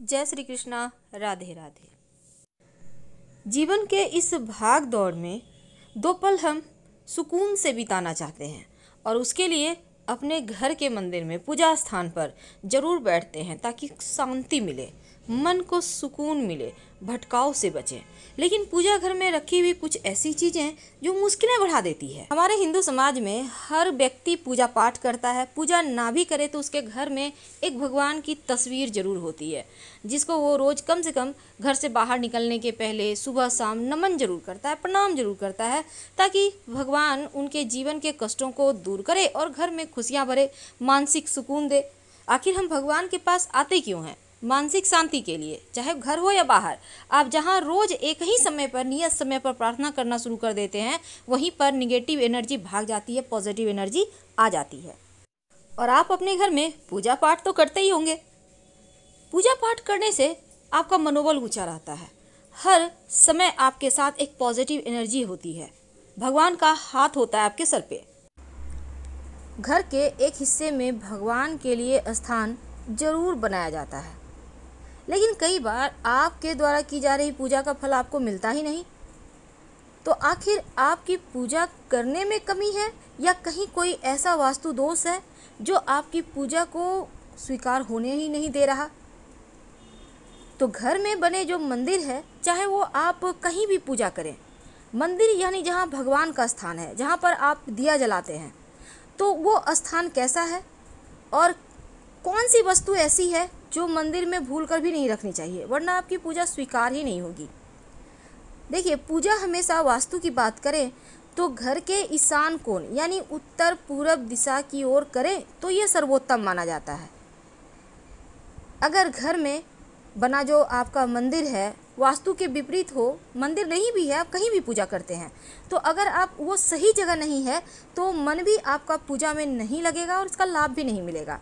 जय श्री कृष्णा। राधे राधे। जीवन के इस भाग दौड़ में 2 पल हम सुकून से बिताना चाहते हैं और उसके लिए अपने घर के मंदिर में पूजा स्थान पर जरूर बैठते हैं ताकि शांति मिले, मन को सुकून मिले, भटकाव से बचें। लेकिन पूजा घर में रखी हुई कुछ ऐसी चीज़ें जो मुश्किलें बढ़ा देती है। हमारे हिंदू समाज में हर व्यक्ति पूजा पाठ करता है, पूजा ना भी करे तो उसके घर में एक भगवान की तस्वीर जरूर होती है जिसको वो रोज़ कम से कम घर से बाहर निकलने के पहले सुबह शाम नमन जरूर करता है, प्रणाम जरूर करता है ताकि भगवान उनके जीवन के कष्टों को दूर करे और घर में खुशियाँ भरे, मानसिक सुकून दे। आखिर हम भगवान के पास आते क्यों हैं? मानसिक शांति के लिए। चाहे घर हो या बाहर, आप जहां रोज एक ही समय पर नियत समय पर प्रार्थना करना शुरू कर देते हैं वहीं पर निगेटिव एनर्जी भाग जाती है, पॉजिटिव एनर्जी आ जाती है। और आप अपने घर में पूजा पाठ तो करते ही होंगे। पूजा पाठ करने से आपका मनोबल ऊंचा रहता है, हर समय आपके साथ एक पॉजिटिव एनर्जी होती है, भगवान का हाथ होता है आपके सर पे। घर के एक हिस्से में भगवान के लिए स्थान जरूर बनाया जाता है, लेकिन कई बार आपके द्वारा की जा रही पूजा का फल आपको मिलता ही नहीं। तो आखिर आपकी पूजा करने में कमी है या कहीं कोई ऐसा वास्तु दोष है जो आपकी पूजा को स्वीकार होने ही नहीं दे रहा? तो घर में बने जो मंदिर है, चाहे वो आप कहीं भी पूजा करें, मंदिर यानी जहाँ भगवान का स्थान है, जहाँ पर आप दिया जलाते हैं, तो वो स्थान कैसा है और कौन सी वस्तु ऐसी है जो मंदिर में भूल कर भी नहीं रखनी चाहिए, वरना आपकी पूजा स्वीकार ही नहीं होगी। देखिए, पूजा हमेशा वास्तु की बात करें तो घर के ईशान कोण यानी उत्तर पूरब दिशा की ओर करें तो ये सर्वोत्तम माना जाता है। अगर घर में बना जो आपका मंदिर है वास्तु के विपरीत हो, मंदिर नहीं भी है, आप कहीं भी पूजा करते हैं, तो अगर आप वो सही जगह नहीं है तो मन भी आपका पूजा में नहीं लगेगा और इसका लाभ भी नहीं मिलेगा।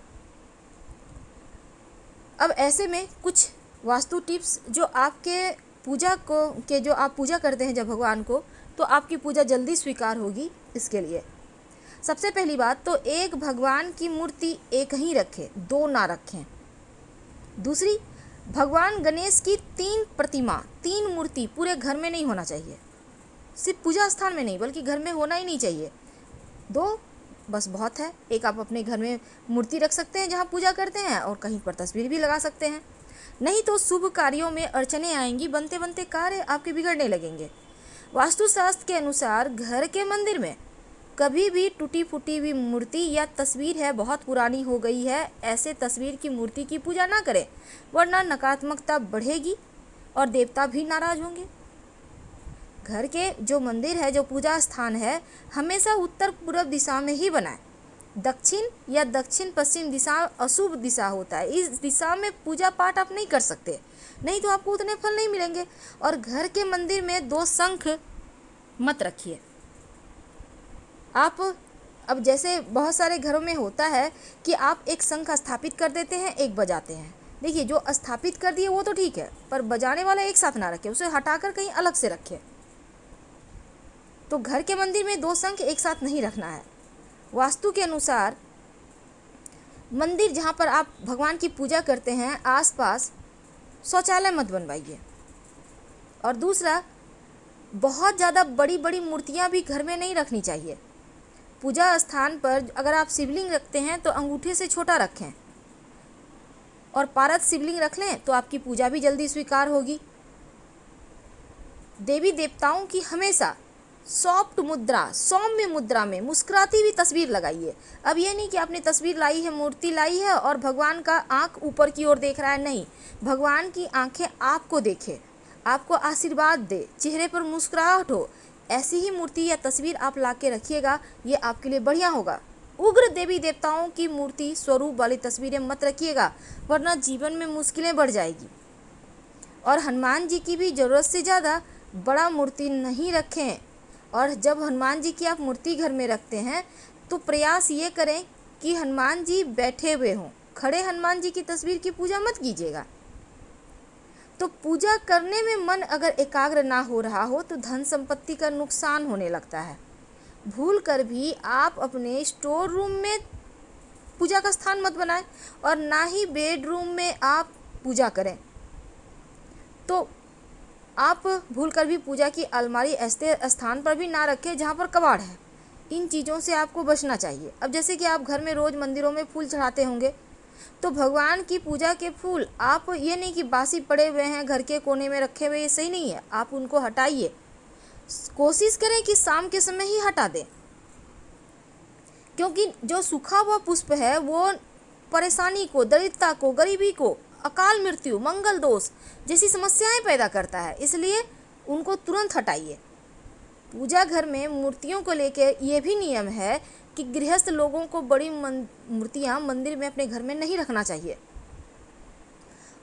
अब ऐसे में कुछ वास्तु टिप्स जो आपके पूजा को के जो आप पूजा करते हैं जब भगवान को, तो आपकी पूजा जल्दी स्वीकार होगी। इसके लिए सबसे पहली बात तो एक भगवान की मूर्ति एक ही रखें, 2 ना रखें। दूसरी, भगवान गणेश की 3 मूर्ति पूरे घर में नहीं होना चाहिए, सिर्फ पूजा स्थान में नहीं बल्कि घर में होना ही नहीं चाहिए। 2 बस बहुत है। एक आप अपने घर में मूर्ति रख सकते हैं जहाँ पूजा करते हैं और कहीं पर तस्वीर भी लगा सकते हैं। नहीं तो शुभ कार्यों में अड़चने आएंगी, बनते बनते कार्य आपके बिगड़ने लगेंगे। वास्तुशास्त्र के अनुसार घर के मंदिर में कभी भी टूटी फूटी हुई मूर्ति या तस्वीर है, बहुत पुरानी हो गई है, ऐसे तस्वीर की मूर्ति की पूजा ना करें, वरना नकारात्मकता बढ़ेगी और देवता भी नाराज होंगे। घर के जो मंदिर है, जो पूजा स्थान है, हमेशा उत्तर पूर्व दिशा में ही बनाएं। दक्षिण या दक्षिण पश्चिम दिशा अशुभ दिशा होता है, इस दिशा में पूजा पाठ आप नहीं कर सकते, नहीं तो आपको उतने फल नहीं मिलेंगे। और घर के मंदिर में 2 शंख मत रखिए आप। अब जैसे बहुत सारे घरों में होता है कि आप एक शंख स्थापित कर देते हैं, एक बजाते हैं। देखिए, जो स्थापित कर दिए वो तो ठीक है, पर बजाने वाला एक साथ ना रखें, उसे हटाकर कहीं अलग से रखें। तो घर के मंदिर में 2 शंख एक साथ नहीं रखना है। वास्तु के अनुसार मंदिर जहाँ पर आप भगवान की पूजा करते हैं आसपास शौचालय मत बनवाइए। और दूसरा, बहुत ज़्यादा बड़ी बड़ी मूर्तियाँ भी घर में नहीं रखनी चाहिए। पूजा स्थान पर अगर आप शिवलिंग रखते हैं तो अंगूठे से छोटा रखें और पारद शिवलिंग रख लें तो आपकी पूजा भी जल्दी स्वीकार होगी। देवी देवताओं की हमेशा सॉफ्ट मुद्रा, सौम्य मुद्रा में मुस्कुराती हुई तस्वीर लगाइए। अब ये नहीं कि आपने तस्वीर लाई है, मूर्ति लाई है और भगवान का आंख ऊपर की ओर देख रहा है, नहीं, भगवान की आंखें आपको देखे, आपको आशीर्वाद दे, चेहरे पर मुस्कुराहट हो, ऐसी ही मूर्ति या तस्वीर आप ला के रखिएगा, ये आपके लिए बढ़िया होगा। उग्र देवी देवताओं की मूर्ति स्वरूप वाली तस्वीरें मत रखिएगा, वरना जीवन में मुश्किलें बढ़ जाएगी। और हनुमान जी की भी ज़रूरत से ज़्यादा बड़ा मूर्ति नहीं रखें। और जब हनुमान जी की आप मूर्ति घर में रखते हैं तो प्रयास ये करें कि हनुमान जी बैठे हुए हों, खड़े हनुमान जी की तस्वीर की पूजा मत कीजिएगा। तो पूजा करने में मन अगर एकाग्र ना हो रहा हो तो धन संपत्ति का नुकसान होने लगता है। भूल कर भी आप अपने स्टोर रूम में पूजा का स्थान मत बनाएं और ना ही बेडरूम में आप पूजा करें। तो आप भूलकर भी पूजा की अलमारी ऐसे स्थान पर भी ना रखें जहाँ पर कबाड़ है। इन चीज़ों से आपको बचना चाहिए। अब जैसे कि आप घर में रोज़ मंदिरों में फूल चढ़ाते होंगे, तो भगवान की पूजा के फूल आप ये नहीं कि बासी पड़े हुए हैं घर के कोने में रखे हुए, ये सही नहीं है। आप उनको हटाइए, कोशिश करें कि शाम के समय ही हटा दें, क्योंकि जो सूखा हुआ पुष्प है वो परेशानी को, दरिद्रता को, गरीबी को, अकाल मृत्यु, मंगल दोष जैसी समस्याएं पैदा करता है, इसलिए उनको तुरंत हटाइए। पूजा घर में मूर्तियों को लेकर ये भी नियम है कि गृहस्थ लोगों को बड़ी मूर्तियां मंदिर में अपने घर में नहीं रखना चाहिए।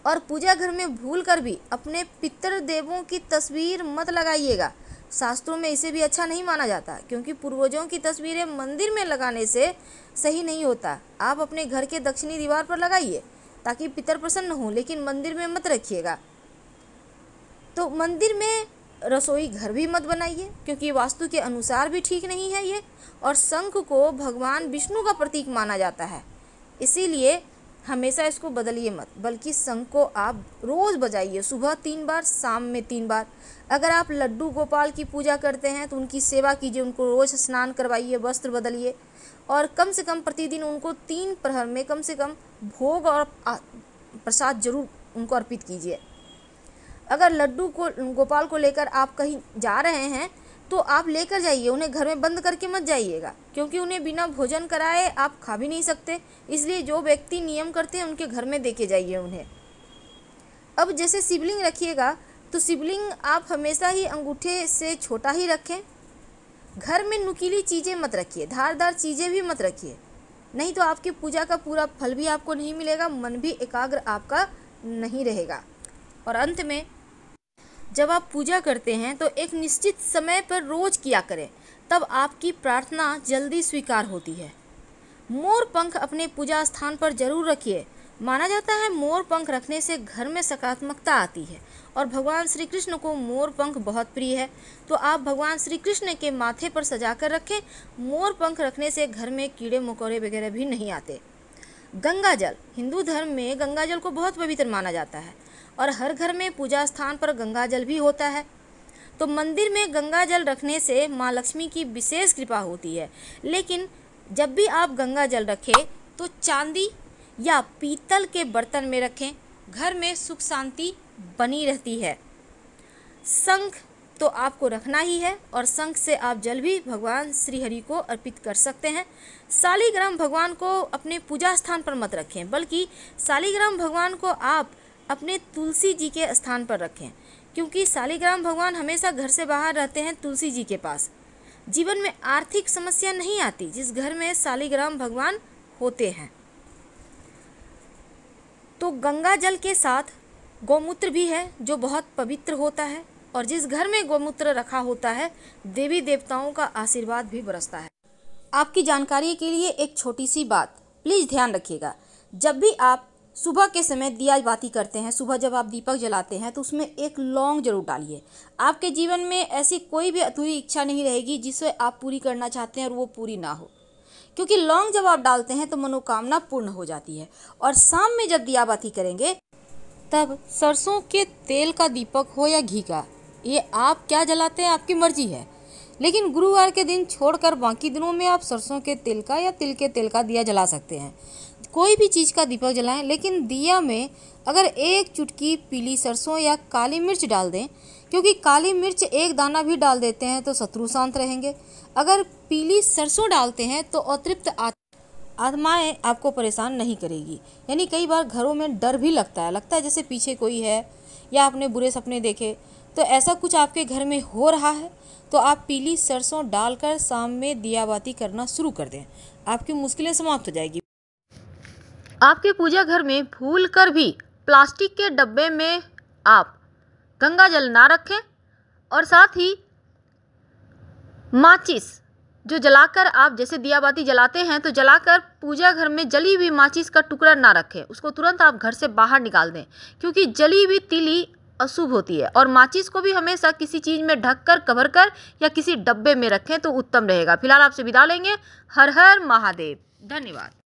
और पूजा घर में भूलकर भी अपने पितृ देवों की तस्वीर मत लगाइएगा। शास्त्रों में इसे भी अच्छा नहीं माना जाता, क्योंकि पूर्वजों की तस्वीरें मंदिर में लगाने से सही नहीं होता। आप अपने घर के दक्षिणी दीवार पर लगाइए ताकि पितर प्रसन्न हो, लेकिन मंदिर में मत रखिएगा। तो मंदिर में रसोई घर भी मत बनाइए, क्योंकि वास्तु के अनुसार भी ठीक नहीं है ये। और शंख को भगवान विष्णु का प्रतीक माना जाता है, इसीलिए हमेशा इसको बदलिए मत, बल्कि शंख को आप रोज़ बजाइए, सुबह 3 बार, शाम में 3 बार। अगर आप लड्डू गोपाल की पूजा करते हैं तो उनकी सेवा कीजिए, उनको रोज़ स्नान करवाइए, वस्त्र बदलिए, और कम से कम प्रतिदिन उनको 3 प्रहर में कम से कम भोग और प्रसाद जरूर उनको अर्पित कीजिए। अगर लड्डू को गोपाल को लेकर आप कहीं जा रहे हैं तो आप लेकर जाइए, उन्हें घर में बंद करके मत जाइएगा, क्योंकि उन्हें बिना भोजन कराए आप खा भी नहीं सकते। इसलिए जो व्यक्ति नियम करते हैं उनके घर में देके जाइए उन्हें। अब जैसे शिवलिंग रखिएगा तो शिवलिंग आप हमेशा ही अंगूठे से छोटा ही रखें। घर में नुकीली चीज़ें मत रखिए, धारदार चीज़ें भी मत रखिए, नहीं तो आपकी पूजा का पूरा फल भी आपको नहीं मिलेगा, मन भी एकाग्र आपका नहीं रहेगा। और अंत में जब आप पूजा करते हैं तो एक निश्चित समय पर रोज किया करें, तब आपकी प्रार्थना जल्दी स्वीकार होती है। मोर पंख अपने पूजा स्थान पर जरूर रखिए। माना जाता है मोर पंख रखने से घर में सकारात्मकता आती है, और भगवान श्री कृष्ण को मोर पंख बहुत प्रिय है, तो आप भगवान श्री कृष्ण के माथे पर सजा कर रखें। मोर पंख रखने से घर में कीड़े मकोड़े वगैरह भी नहीं आते। गंगा जल, हिंदू धर्म में गंगा जल को बहुत पवित्र माना जाता है, और हर घर में पूजा स्थान पर गंगा जल भी होता है। तो मंदिर में गंगा जल रखने से माँ लक्ष्मी की विशेष कृपा होती है। लेकिन जब भी आप गंगा जल रखें तो चांदी या पीतल के बर्तन में रखें, घर में सुख शांति बनी रहती है। शंख तो आपको रखना ही है, और शंख से आप जल भी भगवान श्री हरि को अर्पित कर सकते हैं। शालिग्राम भगवान को अपने पूजा स्थान पर मत रखें, बल्कि शालिग्राम भगवान को आप अपने तुलसी जी के स्थान पर रखें, क्योंकि शालिग्राम भगवान हमेशा घर से बाहर रहते हैं तुलसी जी के पास। जीवन में आर्थिक समस्या नहीं आती जिस घर में शालिग्राम भगवान होते हैं। तो गंगा जल के साथ गौमूत्र भी है जो बहुत पवित्र होता है, और जिस घर में गौमूत्र रखा होता है देवी देवताओं का आशीर्वाद भी बरसता है। आपकी जानकारी के लिए एक छोटी सी बात प्लीज़ ध्यान रखिएगा। जब भी आप सुबह के समय दिया बाती करते हैं, सुबह जब आप दीपक जलाते हैं, तो उसमें एक लौंग जरूर डालिए। आपके जीवन में ऐसी कोई भी अधूरी इच्छा नहीं रहेगी जिसे आप पूरी करना चाहते हैं और वो पूरी ना हो, क्योंकि लौंग जब आप डालते हैं तो मनोकामना पूर्ण हो जाती है। और शाम में जब दिया बाती करेंगे तब सरसों के तेल का दीपक हो या घी का, ये आप क्या जलाते हैं आपकी मर्जी है, लेकिन गुरुवार के दिन छोड़कर बाकी दिनों में आप सरसों के तेल का या तिल के तेल का दिया जला सकते हैं। कोई भी चीज़ का दीपक जलाएं, लेकिन दिया में अगर एक चुटकी पीली सरसों या काली मिर्च डाल दें, क्योंकि काली मिर्च एक दाना भी डाल देते हैं तो शत्रु शांत रहेंगे। अगर पीली सरसों डालते हैं तो अतृप्त आत्माएं आपको परेशान नहीं करेगी। यानी कई बार घरों में डर भी लगता है जैसे पीछे कोई है या आपने बुरे सपने देखे, तो ऐसा कुछ आपके घर में हो रहा है तो आप पीली सरसों डालकर शाम में दिया बाती करना शुरू कर दें, आपकी मुश्किलें समाप्त हो जाएगी। आपके पूजा घर में भूल कर भी प्लास्टिक के डब्बे में आप गंगा जल ना रखें, और साथ ही माचिस जो जलाकर आप जैसे दिया बाती जलाते हैं तो जलाकर पूजा घर में जली हुई माचिस का टुकड़ा ना रखें, उसको तुरंत आप घर से बाहर निकाल दें, क्योंकि जली हुई तिली अशुभ होती है। और माचिस को भी हमेशा किसी चीज़ में ढककर कवर कर या किसी डब्बे में रखें तो उत्तम रहेगा। फिलहाल आपसे विदा लेंगे। हर हर महादेव। धन्यवाद।